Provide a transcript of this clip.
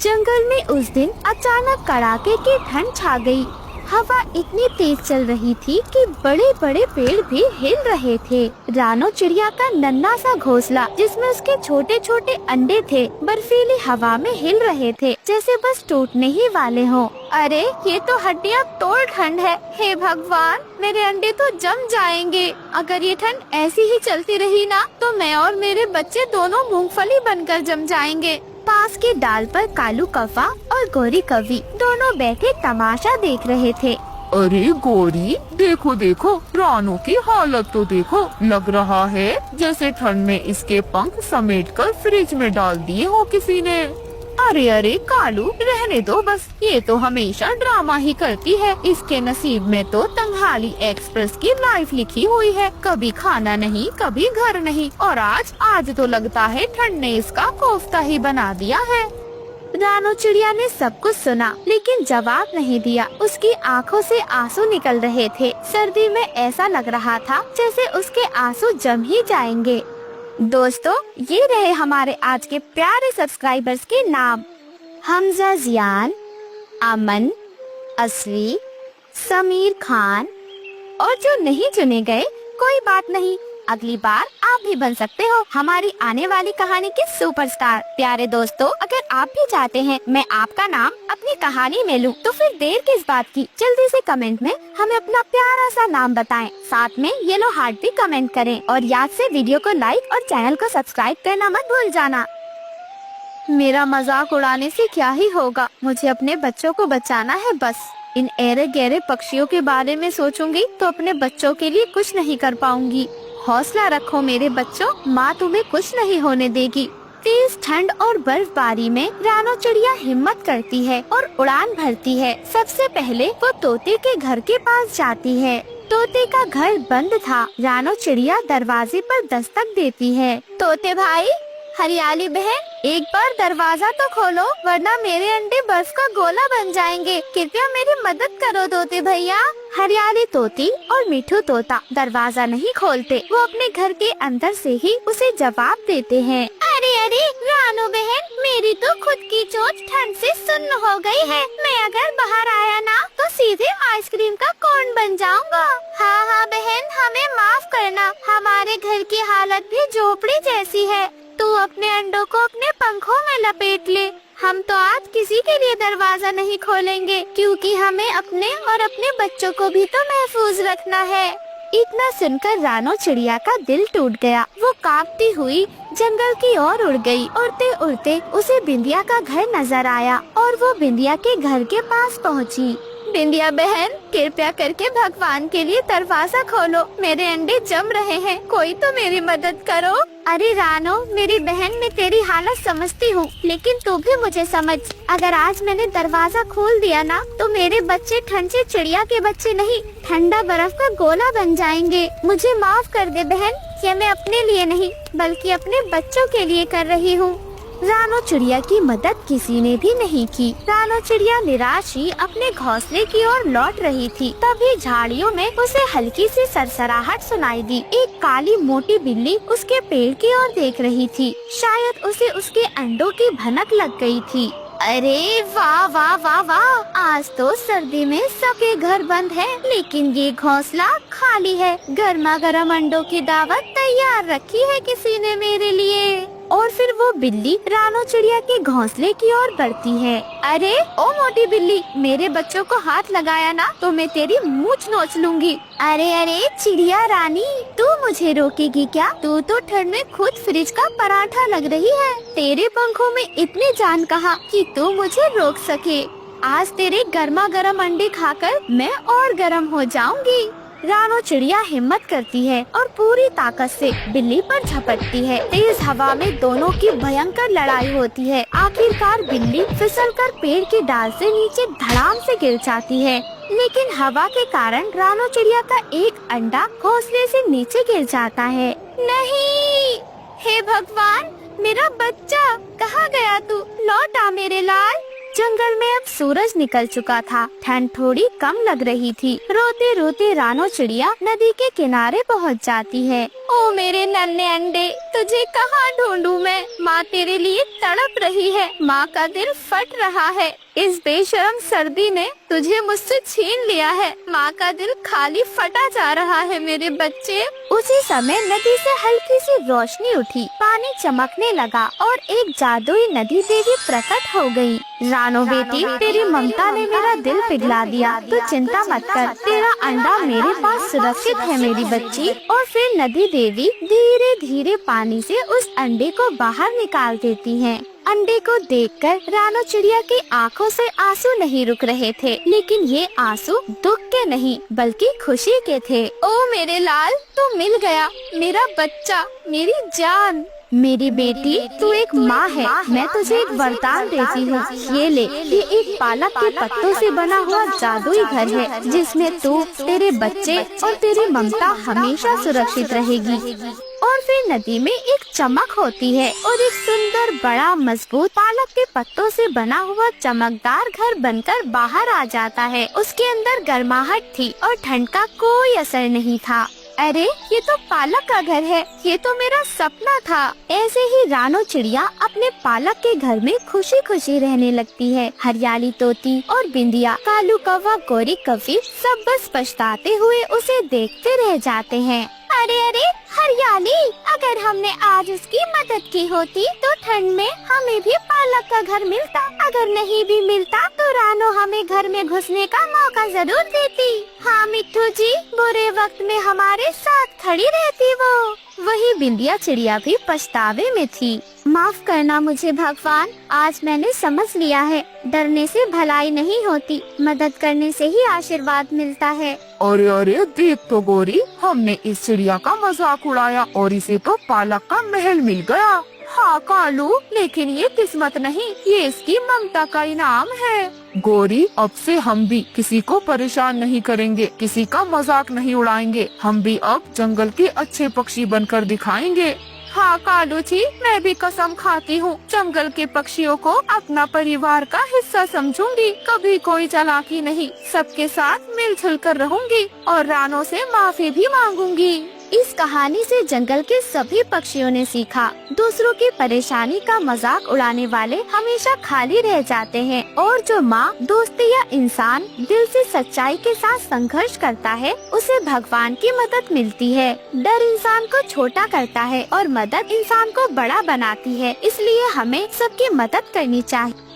जंगल में उस दिन अचानक कड़ाके की ठंड छा गई। हवा इतनी तेज चल रही थी कि बड़े बड़े पेड़ भी हिल रहे थे। रानो चिड़िया का नन्हा सा घोंसला, जिसमें उसके छोटे छोटे अंडे थे, बर्फीली हवा में हिल रहे थे, जैसे बस टूटने ही वाले हों। अरे ये तो हड्डियाँ तोड़ ठंड है। हे भगवान, मेरे अंडे तो जम जाएंगे। अगर ये ठंड ऐसी ही चलती रही ना, तो मैं और मेरे बच्चे दोनों मूंगफली बनकर जम जाएंगे। पास के डाल पर कालू कौवा और गोरी कौवी दोनों बैठे तमाशा देख रहे थे। अरे गोरी, देखो देखो, रानू की हालत तो देखो। लग रहा है जैसे ठंड में इसके पंख समेटकर फ्रिज में डाल दिए हो किसी ने। अरे अरे कालू, रहने दो बस, ये तो हमेशा ड्रामा ही करती है। इसके नसीब में तो तंगहाली एक्सप्रेस की लाइफ लिखी हुई है, कभी खाना नहीं, कभी घर नहीं, और आज तो लगता है ठंड ने इसका कोफ्ता ही बना दिया है। रानो चिड़िया ने सब कुछ सुना, लेकिन जवाब नहीं दिया। उसकी आंखों से आंसू निकल रहे थे। सर्दी में ऐसा लग रहा था जैसे उसके आंसू जम ही जाएंगे। दोस्तों, ये रहे हमारे आज के प्यारे सब्सक्राइबर्स के नाम: हमजा जियान, अमन, असली, समीर खान। और जो नहीं चुने गए, कोई बात नहीं, अगली बार आप भी बन सकते हो हमारी आने वाली कहानी के सुपरस्टार। प्यारे दोस्तों, अगर आप भी चाहते हैं मैं आपका नाम अपनी कहानी में लूं, तो फिर देर किस बात की, जल्दी से कमेंट में हमें अपना प्यारा सा नाम बताएं। साथ में येलो हार्ट भी कमेंट करें, और याद से वीडियो को लाइक और चैनल को सब्सक्राइब करना मत भूल जाना। मेरा मजाक उड़ाने से क्या ही होगा, मुझे अपने बच्चों को बचाना है बस। इन ऐरे गहरे पक्षियों के बारे में सोचूंगी तो अपने बच्चों के लिए कुछ नहीं कर पाऊंगी। हौसला रखो मेरे बच्चों, माँ तुम्हें कुछ नहीं होने देगी। तेज ठंड और बर्फबारी में रानो चिड़िया हिम्मत करती है और उड़ान भरती है। सबसे पहले वो तोते के घर के पास जाती है। तोते का घर बंद था। रानो चिड़िया दरवाजे पर दस्तक देती है। तोते भाई, हरियाली बहन, एक बार दरवाजा तो खोलो, वरना मेरे अंडे बर्फ का गोला बन जाएंगे। कृपया मेरी मदद करो तोते भैया। हरियाली तोती और मिठू तोता दरवाजा नहीं खोलते, वो अपने घर के अंदर से ही उसे जवाब देते हैं। अरे अरे रानो बहन, मेरी तो खुद की चोट ठंड से सुन्न हो गई है। मैं अगर बाहर आया ना, तो सीधे आइसक्रीम का कोन बन जाऊंगा। हाँ हाँ बहन, हमें माफ करना, हमारे घर की हालत भी झोपड़ी जैसी है। तू अपने अंडों को अपने पंखों में लपेट ले। हम तो आज किसी के लिए दरवाजा नहीं खोलेंगे, क्योंकि हमें अपने और अपने बच्चों को भी तो महफूज रखना है। इतना सुनकर रानो चिड़िया का दिल टूट गया। वो कांपती हुई जंगल की ओर उड़ गई। उड़ते उड़ते उसे बिंदिया का घर नजर आया और वो बिंदिया के घर के पास पहुंची। बिंदिया बहन, कृपया करके भगवान के लिए दरवाजा खोलो, मेरे अंडे जम रहे हैं, कोई तो मेरी मदद करो। अरे रानो मेरी बहन, मैं तेरी हालत समझती हूँ, लेकिन तू भी मुझे समझ। अगर आज मैंने दरवाजा खोल दिया ना, तो मेरे बच्चे ठंड से चिड़िया के बच्चे नहीं, ठंडा बर्फ का गोला बन जाएंगे। मुझे माफ कर दे बहन, ये मैं अपने लिए नहीं, बल्कि अपने बच्चों के लिए कर रही हूँ। रानो चिड़िया की मदद किसी ने भी नहीं की। रानो चिड़िया निराश ही अपने घोंसले की ओर लौट रही थी। तभी झाड़ियों में उसे हल्की सी सरसराहट सुनाई दी। एक काली मोटी बिल्ली उसके पेड़ की ओर देख रही थी। शायद उसे उसके अंडों की भनक लग गई थी। अरे वाह वाह वाह वाह, आज तो सर्दी में सबके घर बंद है, लेकिन ये घोंसला खाली है। गर्मा गर्म अंडों की दावत तैयार रखी है किसी ने मेरे लिए। और फिर वो बिल्ली रानो चिड़िया के घोंसले की ओर बढ़ती है। अरे ओ मोटी बिल्ली, मेरे बच्चों को हाथ लगाया ना, तो मैं तेरी मूंछ नोच लूंगी। अरे अरे चिड़िया रानी, तू मुझे रोकेगी क्या? तू तो ठंड में खुद फ्रिज का पराठा लग रही है। तेरे पंखों में इतनी जान कहाँ कि तू मुझे रोक सके। आज तेरे गर्मा गर्म अंडे खाकर मैं और गर्म हो जाऊंगी। रानो चिड़िया हिम्मत करती है और पूरी ताकत से बिल्ली पर झपटती है। तेज हवा में दोनों की भयंकर लड़ाई होती है। आखिरकार बिल्ली फिसलकर पेड़ की डाल से नीचे धड़ाम से गिर जाती है, लेकिन हवा के कारण रानो चिड़िया का एक अंडा घोंसले से नीचे गिर जाता है। नहीं, हे भगवान, मेरा बच्चा कहाँ गया तू? लौट आ मेरे लाल। जंगल में अब सूरज निकल चुका था। ठंड थोड़ी कम लग रही थी। रोते रोते रानो चिड़िया नदी के किनारे पहुंच जाती है। ओ मेरे नन्हे अंडे, तुझे कहाँ ढूंढूं मैं? माँ तेरे लिए तड़प रही है। माँ का दिल फट रहा है। इस बेशर्म सर्दी ने तुझे मुझसे छीन लिया है। माँ का दिल खाली फटा जा रहा है मेरे बच्चे। उसी समय नदी से हल्की सी रोशनी उठी, पानी चमकने लगा और एक जादुई नदी देवी प्रकट हो गई। रानो बेटी, तेरी ममता ने मेरा दिल पिघला दिया। तू चिंता मत कर, तेरा अंडा मेरे पास सुरक्षित है मेरी बच्ची। और फिर नदी देवी धीरे धीरे पानी से उस अंडे को बाहर निकाल देती है। अंडे को देखकर रानो चिड़िया की आंखों से आंसू नहीं रुक रहे थे, लेकिन ये आंसू दुख के नहीं बल्कि खुशी के थे। ओ मेरे लाल, तू मिल गया, मेरा बच्चा, मेरी जान। मेरी बेटी, तू एक माँ है। मैं तुझे एक वरदान देती हूँ। ये ले, ये एक पालक के पत्तों से बना हुआ जादुई घर है, जिसमें तू, तेरे बच्चे और तेरी ममता हमेशा सुरक्षित रहेगी। और फिर नदी में एक चमक होती है और एक सुंदर बड़ा मजबूत पालक के पत्तों से बना हुआ चमकदार घर बनकर बाहर आ जाता है। उसके अंदर गर्माहट थी और ठंड का कोई असर नहीं था। अरे, ये तो पालक का घर है। ये तो मेरा सपना था। ऐसे ही रानो चिड़िया अपने पालक के घर में खुशी खुशी रहने लगती है। हरियाली तोती और बिंदिया, कालू कौवा, गोरी कौवी सब बस पछताते हुए उसे देखते रह जाते हैं। अरे अरे हरियाली, अगर हमने आज उसकी मदद की होती तो ठंड में हमें भी पालक का घर मिलता। अगर नहीं भी मिलता तो रानो हमें घर में घुसने का मौका जरूर देती। हाँ मिट्ठू जी, बुरे वक्त में हमारे साथ खड़ी रहती वो। वही बिंदिया चिड़िया भी पछतावे में थी। माफ करना मुझे भगवान, आज मैंने समझ लिया है, डरने से भलाई नहीं होती, मदद करने से ही आशीर्वाद मिलता है। अरे अरे देख तो गोरी, हमने इस चिड़िया का मजाक उड़ाया और इसे तो पालक का महल मिल गया। हाँ कालू, लेकिन ये किस्मत नहीं, ये इसकी ममता का इनाम है। गोरी, अब से हम भी किसी को परेशान नहीं करेंगे, किसी का मजाक नहीं उड़ाएंगे। हम भी अब जंगल के अच्छे पक्षी बनकर दिखाएंगे। हाँ कालू जी, मैं भी कसम खाती हूँ, जंगल के पक्षियों को अपना परिवार का हिस्सा समझूंगी। कभी कोई चालाकी नहीं, सबके साथ मिलजुल कर रहूंगी और रानो से माफी भी मांगूंगी। इस कहानी से जंगल के सभी पक्षियों ने सीखा, दूसरों की परेशानी का मजाक उड़ाने वाले हमेशा खाली रह जाते हैं, और जो माँ, दोस्ती या इंसान दिल से सच्चाई के साथ संघर्ष करता है, उसे भगवान की मदद मिलती है। डर इंसान को छोटा करता है और मदद इंसान को बड़ा बनाती है। इसलिए हमें सबकी मदद करनी चाहिए।